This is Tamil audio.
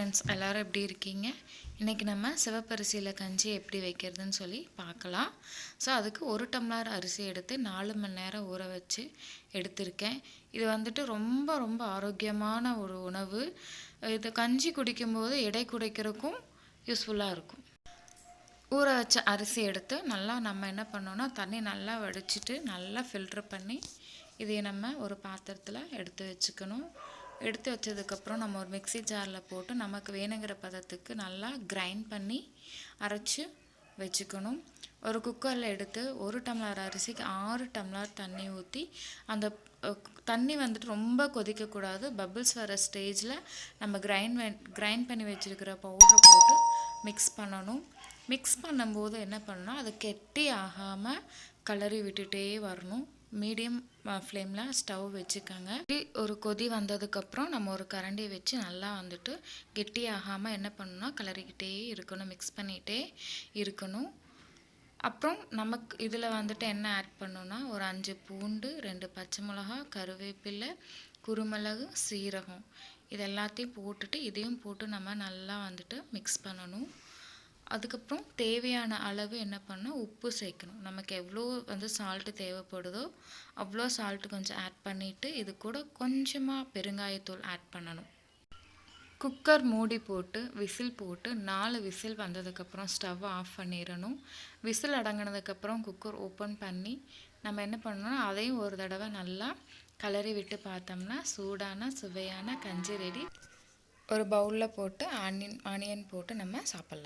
ஃப்ரெண்ட்ஸ், எல்லோரும் எப்படி இருக்கீங்க? இன்றைக்கி நம்ம சிவப்பரிசியில் கஞ்சி எப்படி வைக்கிறதுன்னு சொல்லி பார்க்கலாம். ஸோ அதுக்கு 1 டம்ளர் அரிசி எடுத்து 4 மணி நேரம் ஊற வச்சு எடுத்திருக்கேன். இது வந்துட்டு ரொம்ப ரொம்ப ஆரோக்கியமான ஒரு உணவு. இது கஞ்சி குடிக்கும்போது எடை குறைக்கிறதுக்கும் யூஸ்ஃபுல்லாக இருக்கும். ஊற வச்ச அரிசி எடுத்து நல்லா நம்ம என்ன பண்ணோன்னா தண்ணி நல்லா வடிச்சிட்டு நல்லா ஃபில்ட்ரு பண்ணி இதை நம்ம ஒரு பாத்திரத்தில் எடுத்து வச்சுக்கணும். எடுத்து வச்சதுக்கப்புறம் நம்ம ஒரு மிக்ஸி ஜாரில் போட்டு நமக்கு வேணுங்கிற பதத்துக்கு நல்லா கிரைண்ட் பண்ணி அரைச்சி வச்சுக்கணும். ஒரு குக்கரில் எடுத்து 1 டம்ளர் அரிசிக்கு 6 டம்ளர் தண்ணி ஊற்றி அந்த தண்ணி வந்துட்டு ரொம்ப கொதிக்கக்கூடாது. பபிள்ஸ் வர ஸ்டேஜில் நம்ம கிரைண்ட் பண்ணி வச்சுருக்கிற பவுடரை போட்டு மிக்ஸ் பண்ணணும். மிக்ஸ் பண்ணும்போது என்ன பண்ணணும், அது கெட்டி ஆகாமல் கிளறி விட்டுட்டே வரணும். மீடியம் ஃப்ளேமில் ஸ்டவ் வச்சுக்கோங்க. ஒரு கொதி வந்ததுக்கப்புறம் நம்ம ஒரு கரண்டி வச்சு நல்லா வந்துட்டு கெட்டி ஆகாமல் என்ன பண்ணணும்னா கிளறிக்கிட்டே இருக்கணும், மிக்ஸ் பண்ணிகிட்டே இருக்கணும். அப்புறம் நமக்கு இதில் வந்துட்டு என்ன ஆட் பண்ணணும்னா ஒரு 5 பூண்டு, 2 பச்சை மிளகா, கருவேப்பிலை, குருமிளகு, சீரகம் இது எல்லாத்தையும் போட்டுட்டு இதையும் போட்டு நம்ம நல்லா வந்துட்டு மிக்ஸ் பண்ணணும். அதுக்கப்புறம் தேவையான அளவு என்ன பண்ணணும், உப்பு சேர்க்கணும். நமக்கு எவ்வளோ வந்து சால்ட்டு தேவைப்படுதோ அவ்வளோ சால்ட்டு கொஞ்சம் ஆட் பண்ணிவிட்டு இது கூட கொஞ்சமாக பெருங்காயத்தூள் ஆட் பண்ணணும். குக்கர் மூடி போட்டு விசில் போட்டு 4 விசில் வந்ததுக்கப்புறம் ஸ்டவ் ஆஃப் பண்ணிடணும். விசில் அடங்கினதுக்கப்புறம் குக்கர் ஓப்பன் பண்ணி நம்ம என்ன பண்ணணும்னா அதையும் ஒரு தடவை நல்லா கிளறி விட்டு பார்த்தோம்னா சூடான சுவையான கஞ்சி ரெடி. ஒரு பவுலில் போட்டு ஆனியன் போட்டு நம்ம சாப்பிட்லாம்.